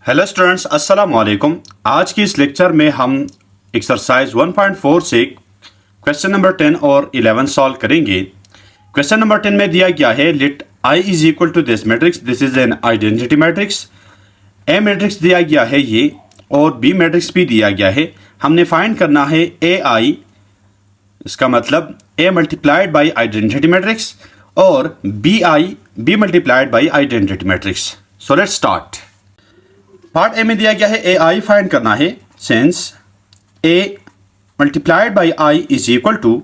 Hello students, अस्सलाम वालेकुम। आज की इस लेक्चर में हम एक्सरसाइज 1.4 से क्वेश्चन नंबर 10 और 11 सॉल्व करेंगे। क्वेश्चन नंबर 10 में दिया गया है let I is equal to this matrix, this is an identity matrix. A matrix दिया गया है ये, और बी मैट्रिक्स भी दिया गया है। हमने फाइंड करना है ए आई, इसका मतलब A multiplied by identity matrix, और B I B multiplied by identity matrix. So let's start. Part A में दिया गया है ए आई फाइंड करना है। Since A multiplied by I is equal to,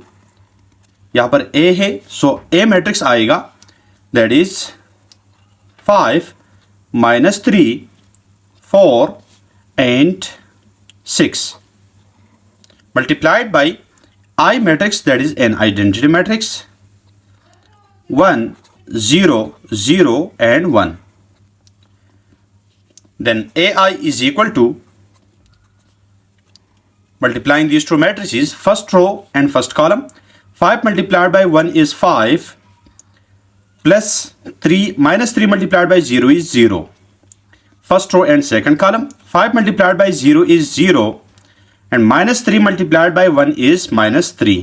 यहाँ पर ए है सो ए मैट्रिक्स आएगा that is 5 - 3 4 and 6 multiplied by I matrix that is an identity matrix 1 0 0 and 1. Then AI is equal to, multiplying these two matrices, first row and first column. 5 multiplied by 1 is 5 plus 3 minus 3 multiplied by 0 is 0. First row and second column. 5 multiplied by 0 is 0 and minus 3 multiplied by 1 is minus 3.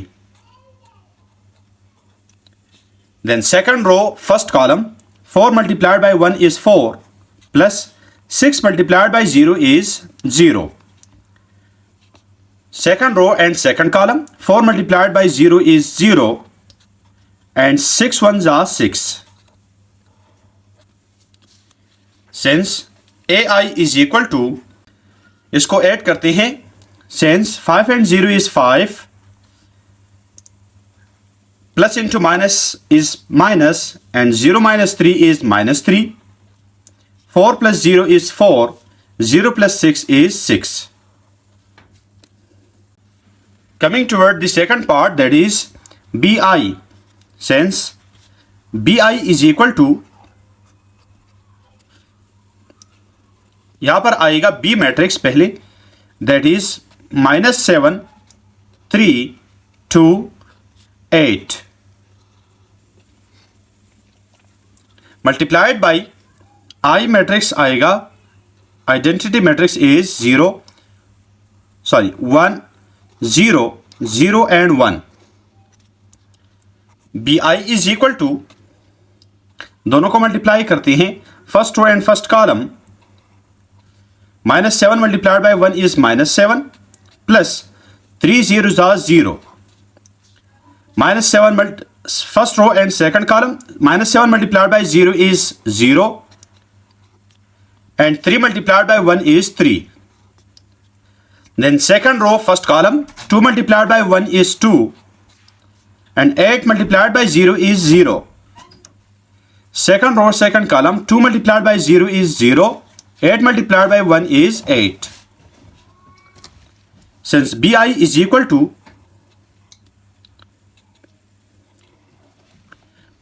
Then second row, first column. 4 multiplied by 1 is 4 plus 6 multiplied by 0 is 0. Second row and second column. 4 multiplied by 0 is 0 and 6 ones are 6. Since AI is equal to, इसको add करते हैं। Since 5 and 0 is 5, plus into minus is minus, and 0 minus 3 is minus 3. 4 plus 0 is 4, 0 plus 6 is 6. Coming toward the second part, that is BI. Since BI is equal to, यहाँ पर आएगा B matrix पहले, that is -7 3 2 8 multiplied by I matrix आएगा, identity matrix is 1 0 0 and 1. BI is equal to, दोनों को multiply करते हैं, first row and first column. -7 multiplied by 1 is -7 plus 3 zeros are 0. -7 first row and second column. -7 multiplied by 0 is 0 and 3 multiplied by 1 is 3. Then second row, first column. 2 multiplied by 1 is 2 and 8 multiplied by 0 is 0. Second row, second column. 2 multiplied by 0 is 0. 8 multiplied by 1 is 8. Since BI is equal to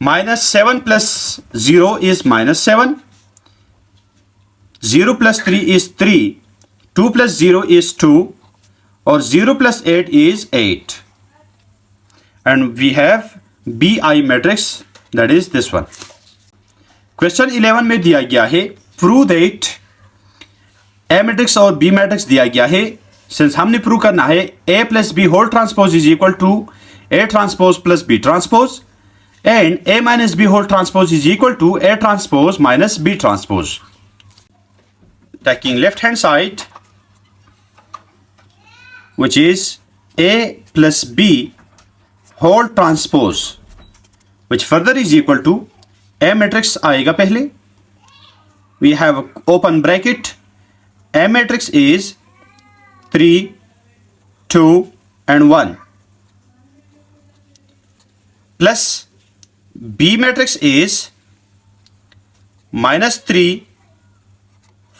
-7 plus 0 is -7. 0 plus 3 is 3, 2 plus 0 is 2, or 0 plus 8 is 8. And we have BI matrix, that is this one. Question 11 में दिया गया है prove that A matrix और B matrix दिया गया है। Since हमने prove करना है A plus B whole transpose is equal to A transpose plus B transpose, and A minus B whole transpose is equal to A transpose minus B transpose. Taking left hand side, which is A plus B whole transpose, which further is equal to A matrix आएगा पहले। We have open bracket. A matrix is 3 2 and 1 plus B matrix is -3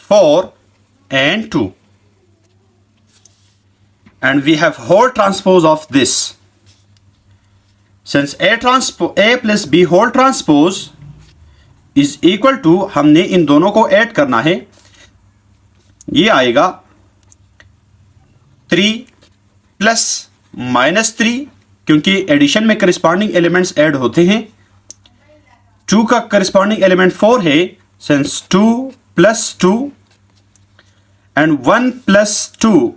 4 and 2, and we have whole transpose of this. Since A plus B whole transpose is equal to, हमने इन दोनों को add करना है, ये आएगा 3 plus -3, क्योंकि addition में corresponding elements add होते हैं। 2 का करस्पॉन्डिंग एलिमेंट 4 है, since 2 plus 2 एंड 1+2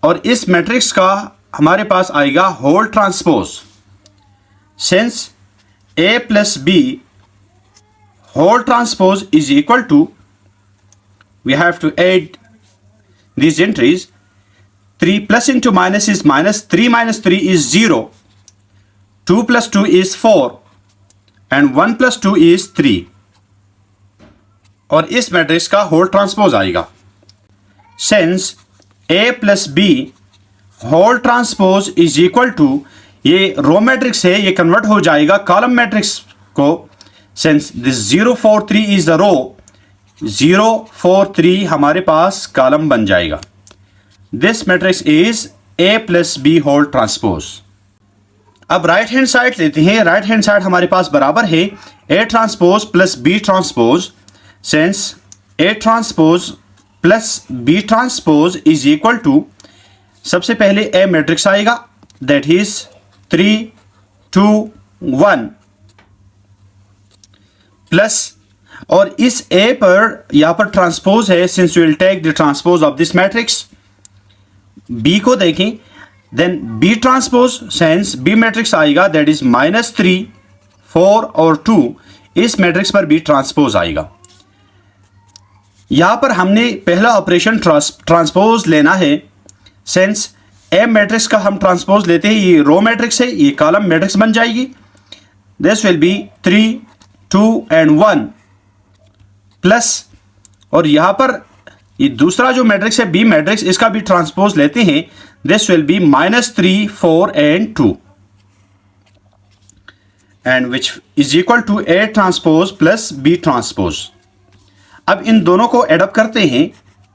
और इस मैट्रिक्स का हमारे पास आएगा whole transpose. Since A plus B whole transpose is equal to, we have to add these entries. 3 plus into minus is minus, 3 minus 3 is 0, 2 plus 2 is 4 and 1 plus 2 is 3 और इस matrix का whole transpose आएगा। Since A plus B whole transpose is equal to, ये row matrix है, ये convert हो जाएगा column matrix को। Since this 0 4 3 is the row, 0 4 3 हमारे पास कॉलम बन जाएगा। This matrix is A plus B whole transpose. अब राइट हैंड साइड लेते हैं। राइट हैंड साइड हमारे पास बराबर है A transpose plus B transpose. Since A transpose plus B transpose is equal to, सबसे पहले A मैट्रिक्स आएगा, दैट इज 3 2 1 प्लस, और इस A पर यहां पर ट्रांसपोज है, since we will take the transpose of this matrix. B को देखें, then B transpose, since B matrix आएगा दैट इज -3 4 और 2, इस मैट्रिक्स पर B ट्रांसपोज आएगा। यहां पर हमने पहला ऑपरेशन ट्रांसपोज लेना है। सिंस A मैट्रिक्स का हम ट्रांसपोज लेते हैं, ये रो मैट्रिक्स है, ये कॉलम मैट्रिक्स बन जाएगी। This will be 3 2 and 1 plus, और यहां पर ये दूसरा जो मैट्रिक्स है B मैट्रिक्स, इसका भी ट्रांसपोज लेते हैं। This will be -3 4 and 2 and which is equal to A transpose plus B transpose. अब इन दोनों को एडअप करते हैं।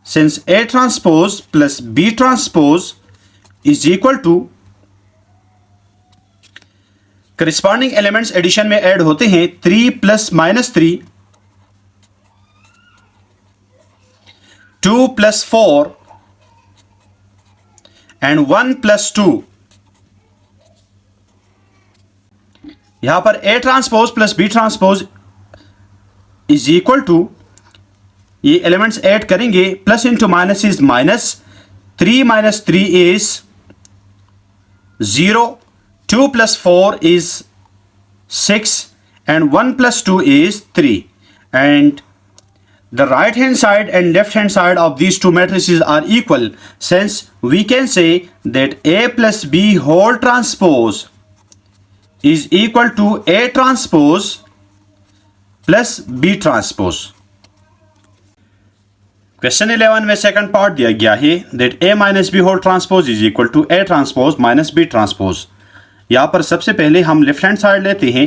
Since A transpose plus B transpose is equal to, corresponding elements addition में ऐड होते हैं। 3 प्लस -3, 2 प्लस 4 एंड 1 प्लस 2। यहां पर A transpose plus B transpose is equal to, ये एलिमेंट्स ऐड करेंगे, plus into minus is minus, 3 minus 3 is 0, 2 plus 4 is 6 and 1 plus 2 is 3, and the right hand side and left hand side of these two matrices are equal. Since we can say that A plus B whole transpose is equal to A transpose plus B transpose. Question 11 में second part दिया गया है that A minus B whole transpose is equal to A transpose minus B transpose. यहां पर सबसे पहले हम left hand side लेते हैं।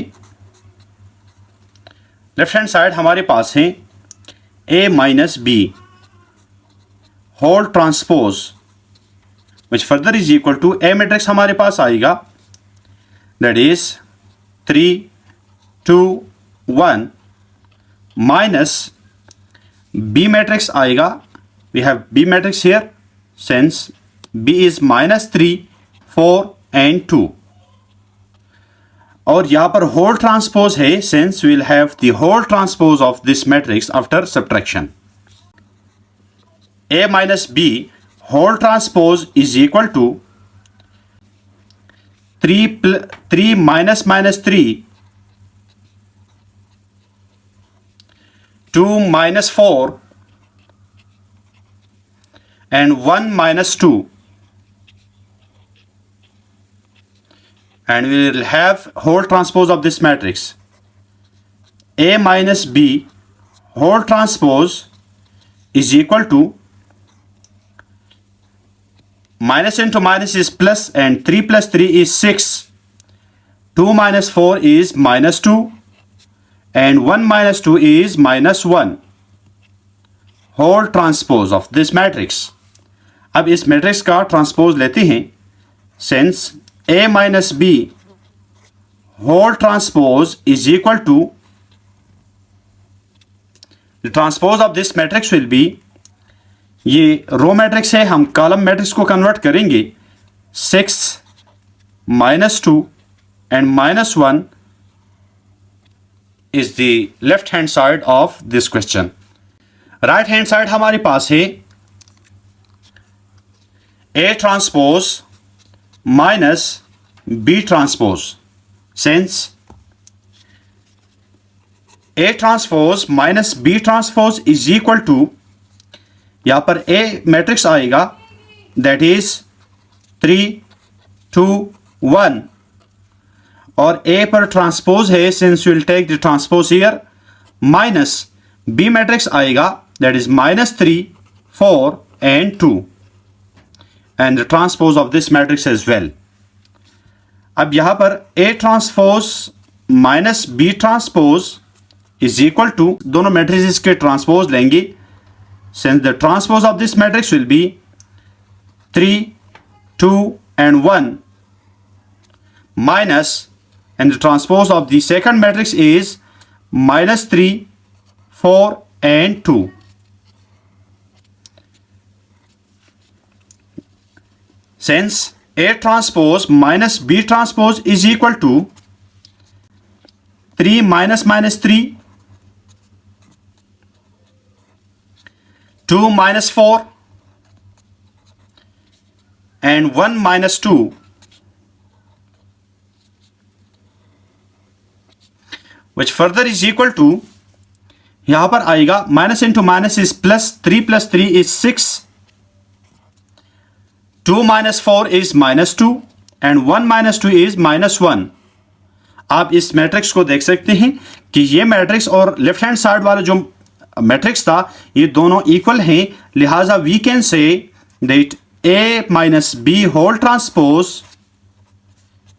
लेफ्ट हैंड साइड हमारे पास है A माइनस B whole transpose which further is equal to A matrix हमारे पास आएगा, that is 3 2 1 minus B matrix आएगा, we have B matrix here, since B is -3 4 and 2, और यहां पर whole transpose है, since we will have the whole transpose of this matrix after subtraction. A minus B whole transpose is equal to 3 minus 3, 2 minus 4 and 1 minus 2, and we will have whole transpose of this matrix. A minus B whole transpose is equal to, minus into minus is plus, and 3 plus 3 is 6, 2 minus 4 is minus 2, and 1 minus 2 is minus 1, whole transpose of this matrix. अब इस matrix का transpose लेते हैं। Since A minus B whole transpose is equal to, the transpose of this matrix will be, ये row matrix है, हम column matrix को convert करेंगे। 6 minus 2 and minus 1 is the left hand side of this question. Right hand side हमारे पास है A transpose minus B transpose. Since A transpose minus B transpose is equal to, यहां पर A matrix आएगा that is 3 2 1 और A पर transpose है since will take the transpose here, minus B matrix आएगा that is -3 4 and 2 and the transpose of this matrix as well. अब यहां पर A transpose minus B transpose is equal to, दोनों matrices के transpose लेंगे since the transpose of this matrix will be 3 2 and 1 minus, and the transpose of the second matrix is -3 4 and 2. Since A transpose minus B transpose is equal to 3 minus -3, 2 minus 4 and 1 minus 2, which further is equal to, यहां पर आएगा minus into minus is plus, 3 plus 3 is 6, 2 minus 4 is -2 and 1 minus 2 is -1. आप इस matrix को देख सकते हैं कि ये मैट्रिक्स और लेफ्ट हैंड साइड वाला जो मैट्रिक्स था ये दोनों इक्वल हैं, लिहाजा we can say that A minus B whole transpose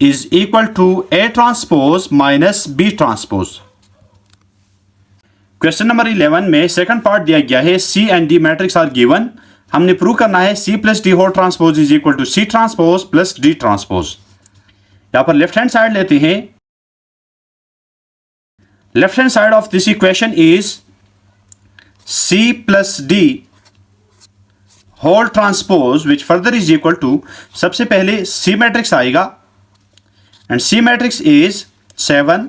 is equal to A transpose minus B transpose. Question number 11 में सेकंड पार्ट दिया गया है C and D matrix are given. हमने प्रूव करना है C plus D whole transpose is equal to C transpose plus D transpose. यहां पर left hand side लेते हैं, left hand side of this equation is C plus D whole transpose which further is equal to, सबसे पहले C matrix आएगा and C matrix is 7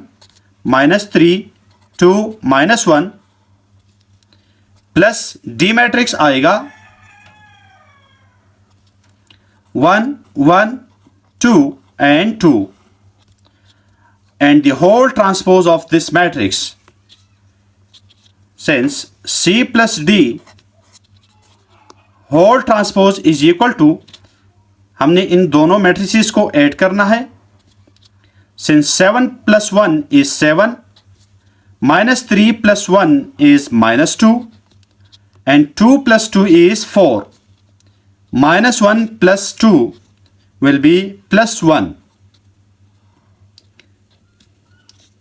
-3 2 -1 plus D matrix आएगा 1 1 2 and 2 and the whole transpose of this matrix, since C plus D whole transpose is equal to, हमने इन दोनों matrices को add करना है, since 7 plus 1 is 7, -3 plus 1 is -2 and 2 plus 2 is 4, -1 plus 2 will be +1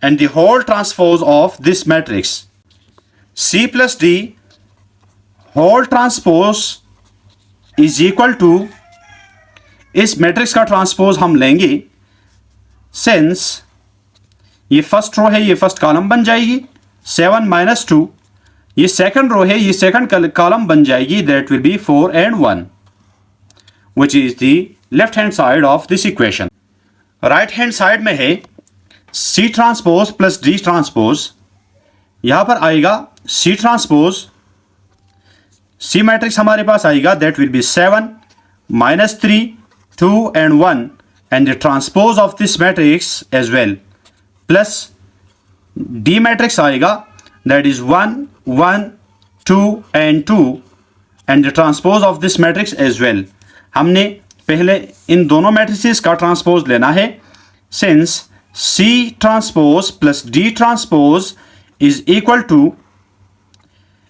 and the whole transpose of this matrix C plus D whole transpose is equal to, इस matrix का transpose हम लेंगे since ये first row है ये first column बन जाएगी, 7 - 2 ये सेकंड रो है ये सेकंड कॉलम बन जाएगी, that will B 4 and 1, which is the left hand side of this equation. right hand side में है C transpose plus D transpose, यहां पर आएगा C transpose, C मैट्रिक्स हमारे पास आएगा that will B 7 -3 2 and 1 and the transpose of this matrix as well, plus D matrix आएगा that is 1 1 2 and 2 and the transpose of this matrix as well. हमने पहले इन दोनों मैट्रिसेस का transpose लेना है, since C transpose plus D transpose is equal to,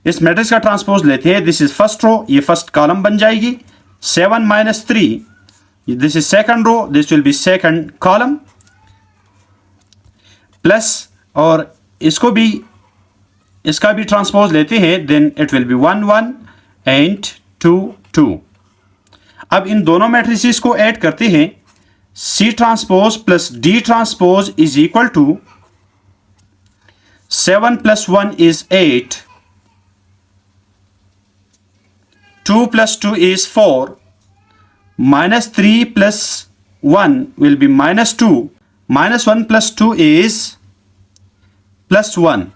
इस matrix का transpose लेते हैं, दिस इज फर्स्ट रो ये फर्स्ट कॉलम बन जाएगी, 7 - 3 this is second row this will be second column, plus और इसको भी इसका भी ट्रांसपोज लेते हैं, then it will be 1 1 and 2 2। अब इन दोनों मैट्रिसेस को ऐड करते हैं, C transpose plus D transpose is equal to 7 plus 1 is 8, 2 plus 2 is 4, -3 plus 1 will be -2, -1 plus 2 is +1,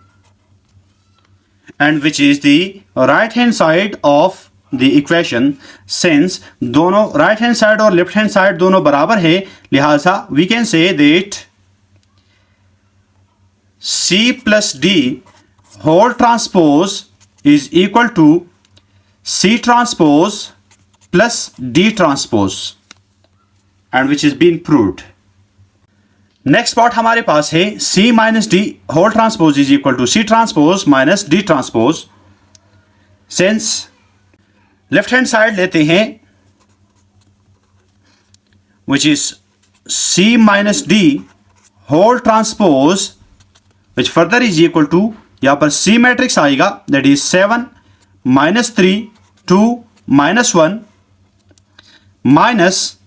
and which is the right hand side of the equation. Since दोनों right hand side और left hand side दोनों बराबर है, लिहाजा we can say that C plus D whole transpose is equal to C transpose plus D transpose, and which is being proved. Next part हमारे पास है C minus D whole transpose is equal to C transpose minus D transpose. Since left hand side लेते हैं which is C minus D whole transpose which further is equal to, यहां पर C matrix आएगा that is 7 minus 3 2 minus 1 minus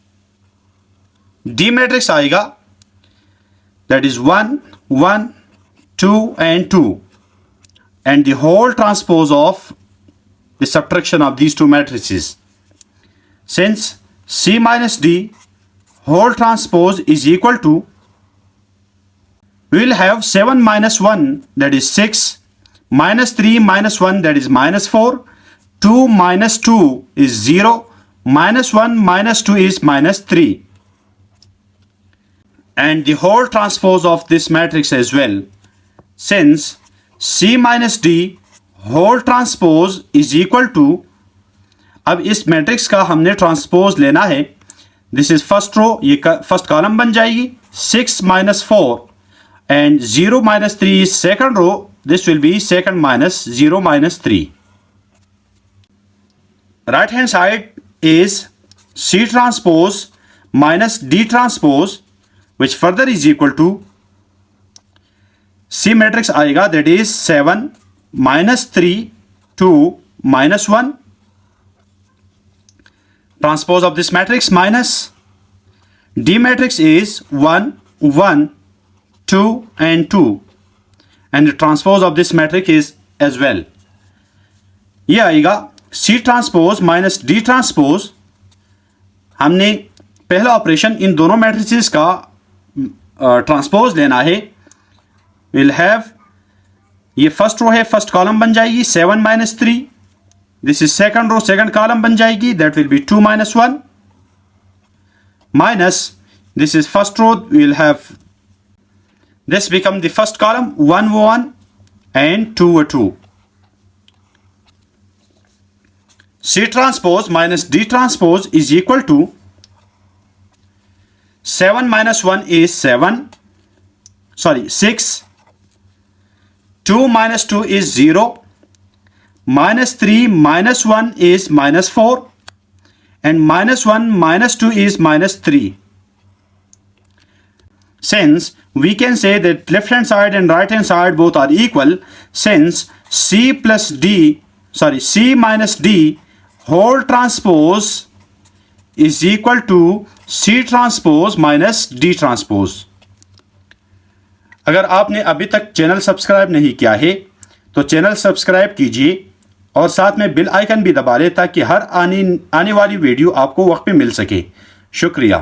D matrix आएगा that is 1 1 2 and 2, and the whole transpose of the subtraction of these two matrices. Since C minus D whole transpose is equal to, we will have 7 minus 1 that is 6, minus 3 minus 1 that is minus 4, 2 minus 2 is 0, minus 1 minus 2 is minus 3. And the whole transpose of this matrix as well. Since C minus D whole transpose is equal to, अब इस matrix का हमने transpose लेना है. This is first रो, ये first column बन जाएगी. 6 minus 4 and 0 minus 3 is second row. This will be second minus 0 minus 3. Right hand side is C transpose minus D transpose, which further is equal to C matrix आएगा that is 7 minus 3 2 minus 1. Transpose of this matrix minus D matrix is 1 1 2 and 2, and the transpose of this matrix is as well. ये आएगा C transpose minus D transpose. हमने पहला operation in दोनों matrices का transpose लेना है. Will have, ये first row है, फर्स्ट कॉलम बन जाएगी 7 minus 3. This is second row, second column बन जाएगी that will be 2 minus 1 minus this is first row. Will have this become the first column 1 1 and 2 2. C transpose minus D transpose is equal to 7 minus 1 is 6, 2 minus 2 is 0, minus 3 minus 1 is minus 4, and minus 1 minus 2 is minus 3. Since we can say that left hand side and right hand side both are equal, since C minus D whole transpose is equal to C transpose minus D transpose. अगर आपने अभी तक channel subscribe नहीं किया है तो channel subscribe कीजिए और साथ में बेल आइकन भी दबा लें ताकि हर आने वाली वीडियो आपको वक्त पे मिल सके. शुक्रिया.